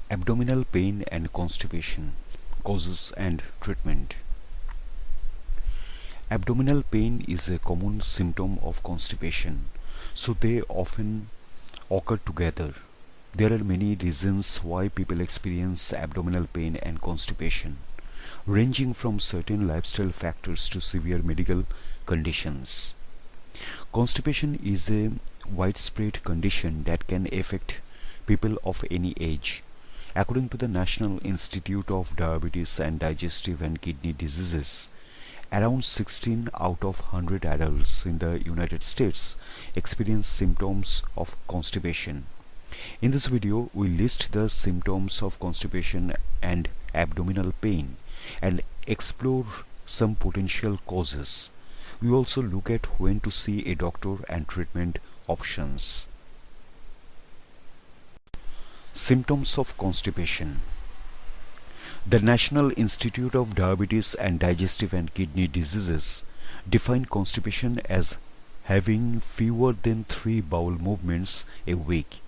Abdominal pain and constipation, causes and treatment. Abdominal pain is a common symptom of constipation, so they often occur together. There are many reasons why people experience abdominal pain and constipation, ranging from certain lifestyle factors to severe medical conditions. Constipation is a widespread condition that can affect people of any age. According to the National Institute of Diabetes and Digestive and Kidney Diseases, around 16 out of 100 adults in the United States experience symptoms of constipation. In this video, we list the symptoms of constipation and abdominal pain and explore some potential causes. We also look at when to see a doctor and treatment options. Symptoms of constipation. The National Institute of Diabetes and Digestive and Kidney Diseases define constipation as having fewer than 3 bowel movements a week.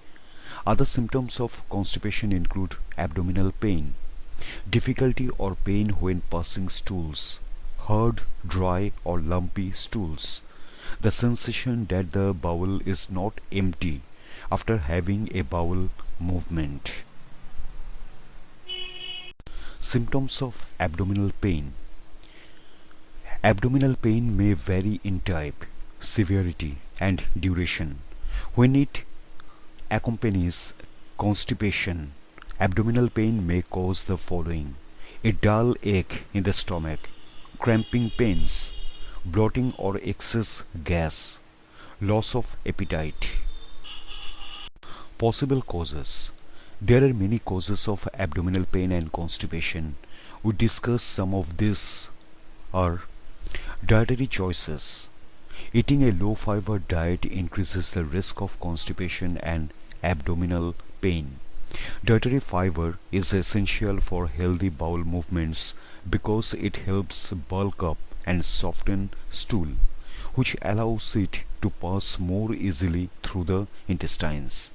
Other symptoms of constipation include abdominal pain, difficulty or pain when passing stools, hard, dry or lumpy stools, the sensation that the bowel is not empty after having a bowel movement. Symptoms of abdominal pain. Abdominal pain may vary in type, severity and duration. When it accompanies constipation, abdominal pain may cause the following: a dull ache in the stomach, cramping pains, bloating or excess gas, loss of appetite. Possible causes. There are many causes of abdominal pain and constipation. We discuss some of these are dietary choices. Eating a low fiber diet increases the risk of constipation and abdominal pain. Dietary fiber is essential for healthy bowel movements because it helps bulk up and soften stool, which allows it to pass more easily through the intestines.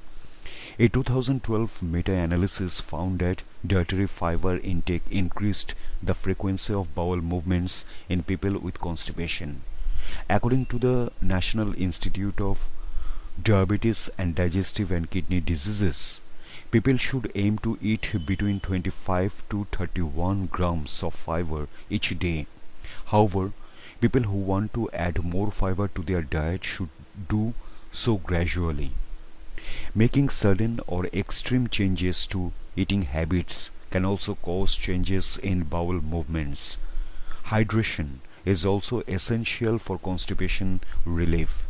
A 2012 meta-analysis found that dietary fiber intake increased the frequency of bowel movements in people with constipation. According to the National Institute of Diabetes and Digestive and Kidney Diseases, people should aim to eat between 25 to 31 grams of fiber each day. However, people who want to add more fiber to their diet should do so gradually. Making sudden or extreme changes to eating habits can also cause changes in bowel movements. Hydration is also essential for constipation relief,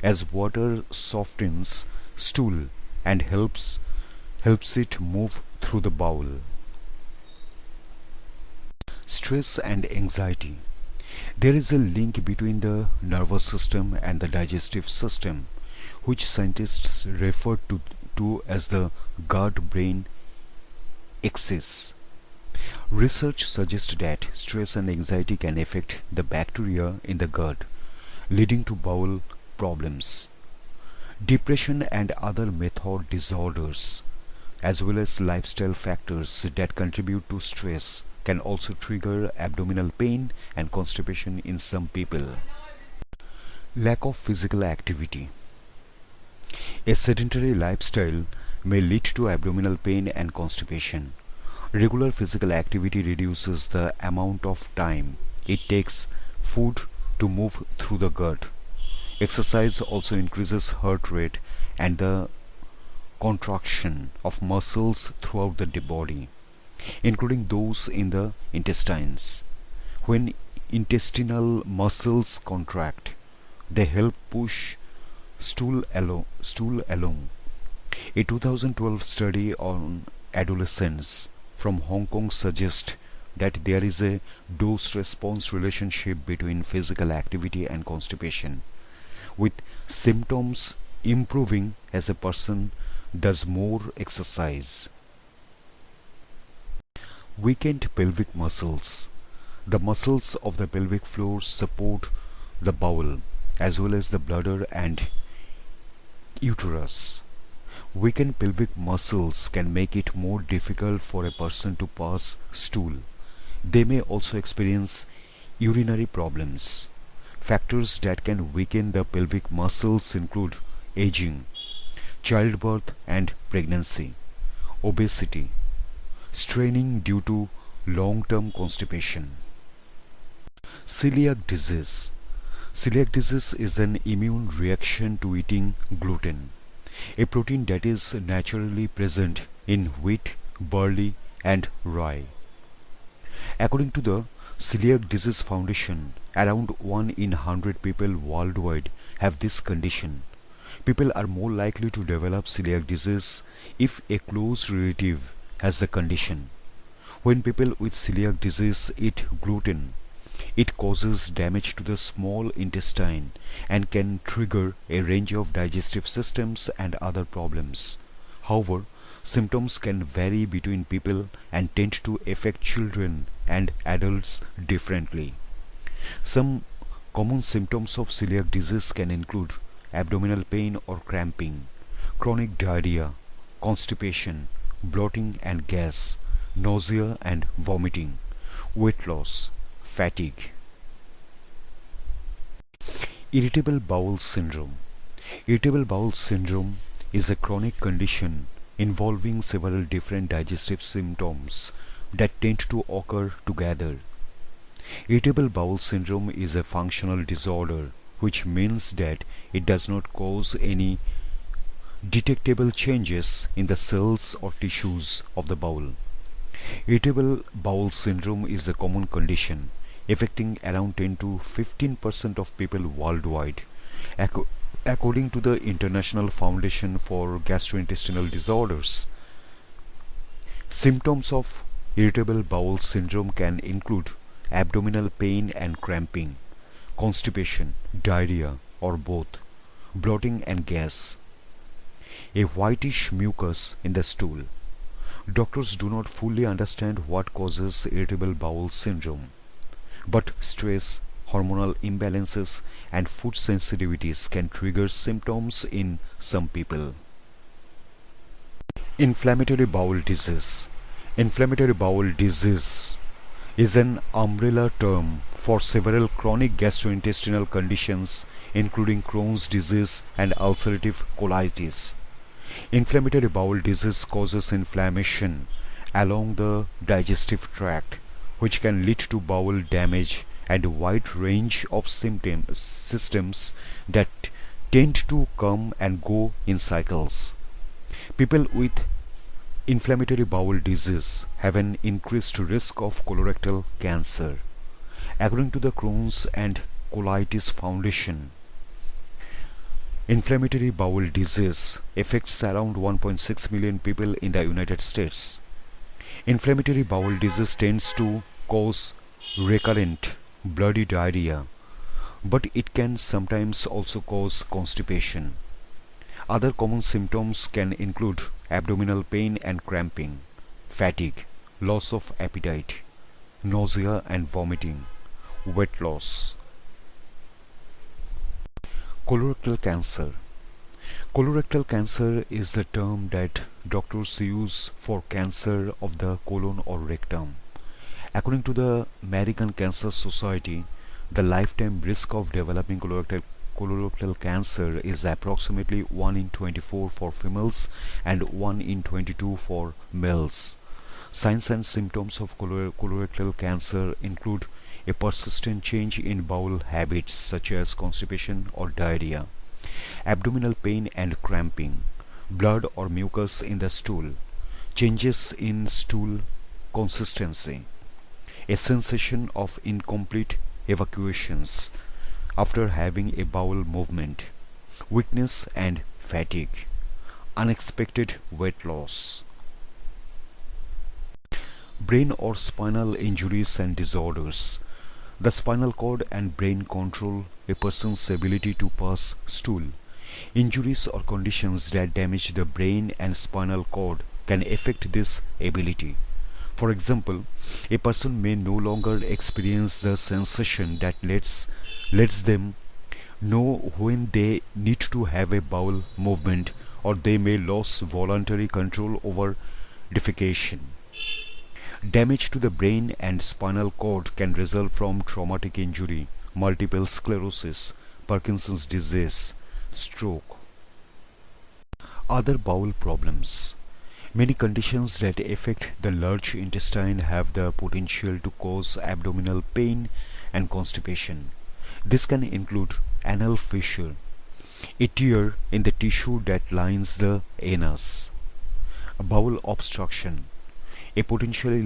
as water softens stool and helps it move through the bowel. Stress and anxiety. There is a link between the nervous system and the digestive system, which scientists refer to as the gut-brain axis. Research suggests that stress and anxiety can affect the bacteria in the gut, leading to bowel problems. Depression and other method disorders, as well as lifestyle factors that contribute to stress, can also trigger abdominal pain and constipation in some people. Lack of physical activity. A sedentary lifestyle may lead to abdominal pain and constipation. Regular physical activity reduces the amount of time it takes food to move through the gut. Exercise also increases heart rate and the contraction of muscles throughout the body, including those in the intestines. When intestinal muscles contract, they help push stool along. A 2012 study on adolescents from Hong Kong suggests that there is a dose-response relationship between physical activity and constipation, with symptoms improving as a person does more exercise. Weakened pelvic muscles. The muscles of the pelvic floor support the bowel as well as the bladder and uterus. Weakened pelvic muscles can make it more difficult for a person to pass stool. They may also experience urinary problems. Factors that can weaken the pelvic muscles include aging, childbirth and pregnancy, obesity, straining due to long-term constipation. Celiac disease. Celiac disease is an immune reaction to eating gluten, a protein that is naturally present in wheat, barley, and rye. According to the Celiac Disease Foundation, around 1 in 100 people worldwide have this condition. People are more likely to develop celiac disease if a close relative has the condition. When people with celiac disease eat gluten, it causes damage to the small intestine and can trigger a range of digestive systems and other problems. However, symptoms can vary between people and tend to affect children and adults differently. Some common symptoms of celiac disease can include abdominal pain or cramping, chronic diarrhea, constipation, bloating and gas, nausea and vomiting, weight loss, fatigue. Irritable bowel syndrome. Irritable bowel syndrome is a chronic condition involving several different digestive symptoms that tend to occur together. Irritable bowel syndrome is a functional disorder, which means that it does not cause any detectable changes in the cells or tissues of the bowel. Irritable bowel syndrome is a common condition affecting around 10 to 15% of people worldwide. According to the International Foundation for Gastrointestinal Disorders, symptoms of irritable bowel syndrome can include abdominal pain and cramping, constipation, diarrhea or both, bloating and gas, a whitish mucus in the stool. Doctors do not fully understand what causes irritable bowel syndrome, but stress, hormonal imbalances and food sensitivities can trigger symptoms in some people. Inflammatory bowel disease. Inflammatory bowel disease is an umbrella term for several chronic gastrointestinal conditions including Crohn's disease and ulcerative colitis. Inflammatory bowel disease causes inflammation along the digestive tract, which can lead to bowel damage and a wide range of systems that tend to come and go in cycles. People with inflammatory bowel disease have an increased risk of colorectal cancer. According to the Crohn's and Colitis Foundation, inflammatory bowel disease affects around 1.6 million people in the United States. Inflammatory bowel disease tends to cause recurrent bloody diarrhea, but it can sometimes also cause constipation. Other common symptoms can include abdominal pain and cramping, fatigue, loss of appetite, nausea and vomiting, weight loss. Colorectal cancer. Colorectal cancer is the term that doctors use for cancer of the colon or rectum. According to the American Cancer Society, the lifetime risk of developing colorectal cancer is approximately 1 in 24 for females and 1 in 22 for males. Signs and symptoms of colorectal cancer include a persistent change in bowel habits such as constipation or diarrhea, abdominal pain and cramping, blood or mucus in the stool, changes in stool consistency, a sensation of incomplete evacuations after having a bowel movement, weakness and fatigue, unexpected weight loss. Brain or spinal injuries and disorders. The spinal cord and brain control a person's ability to pass stool. Injuries or conditions that damage the brain and spinal cord can affect this ability. For example, a person may no longer experience the sensation that lets them know when they need to have a bowel movement or they may lose voluntary control over defecation. Damage to the brain and spinal cord can result from traumatic injury, multiple sclerosis, Parkinson's disease, stroke. Other bowel problems. Many conditions that affect the large intestine have the potential to cause abdominal pain and constipation. This can include anal fissure, a tear in the tissue that lines the anus, bowel obstruction, a potentially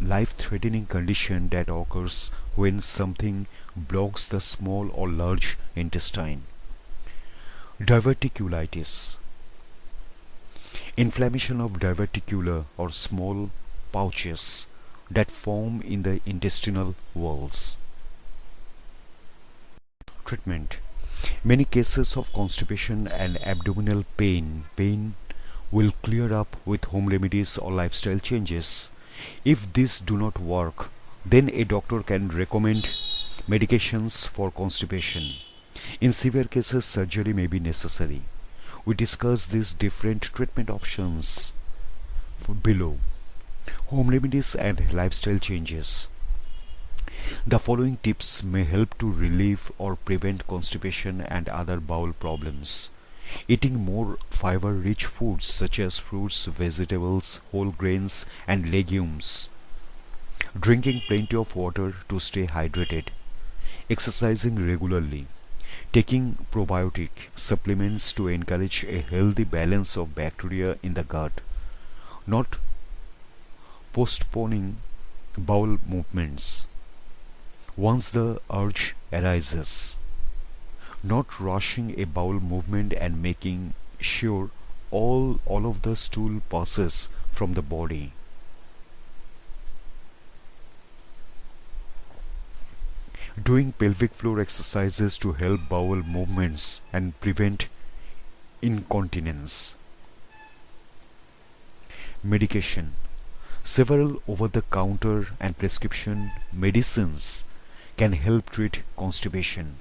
life-threatening condition that occurs when something blocks the small or large intestine. Diverticulitis, inflammation of diverticula or small pouches that form in the intestinal walls. Treatment. Many cases of constipation and abdominal pain will clear up with home remedies or lifestyle changes. If these do not work, then a doctor can recommend medications for constipation. In severe cases, surgery may be necessary. We discuss these different treatment options below. Home remedies and lifestyle changes. The following tips may help to relieve or prevent constipation and other bowel problems. Eating more fiber-rich foods such as fruits, vegetables, whole grains and legumes. Drinking plenty of water to stay hydrated. Exercising regularly. Taking probiotic supplements to encourage a healthy balance of bacteria in the gut. Not postponing bowel movements once the urge arises. Not rushing a bowel movement and making sure all of the stool passes from the body. Doing pelvic floor exercises to help bowel movements and prevent incontinence. Medication. Several over-the-counter and prescription medicines can help treat constipation.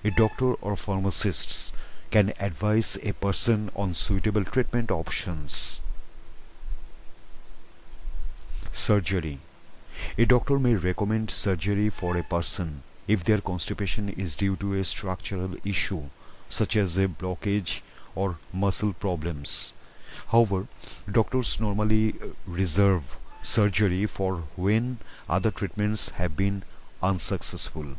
A doctor or pharmacist can advise a person on suitable treatment options. Surgery. A doctor may recommend surgery for a person if their constipation is due to a structural issue such as a blockage or muscle problems. However, doctors normally reserve surgery for when other treatments have been unsuccessful.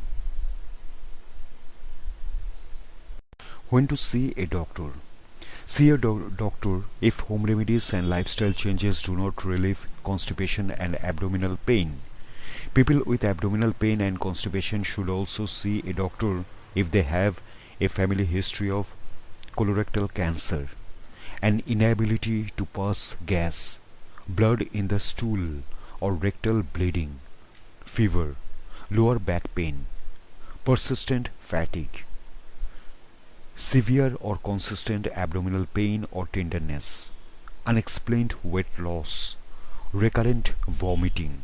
When to see a doctor. See a doctor if home remedies and lifestyle changes do not relieve constipation and abdominal pain. People with abdominal pain and constipation should also see a doctor if they have a family history of colorectal cancer, an inability to pass gas, blood in the stool or rectal bleeding, fever, lower back pain, persistent fatigue, severe or consistent abdominal pain or tenderness, unexplained weight loss, recurrent vomiting.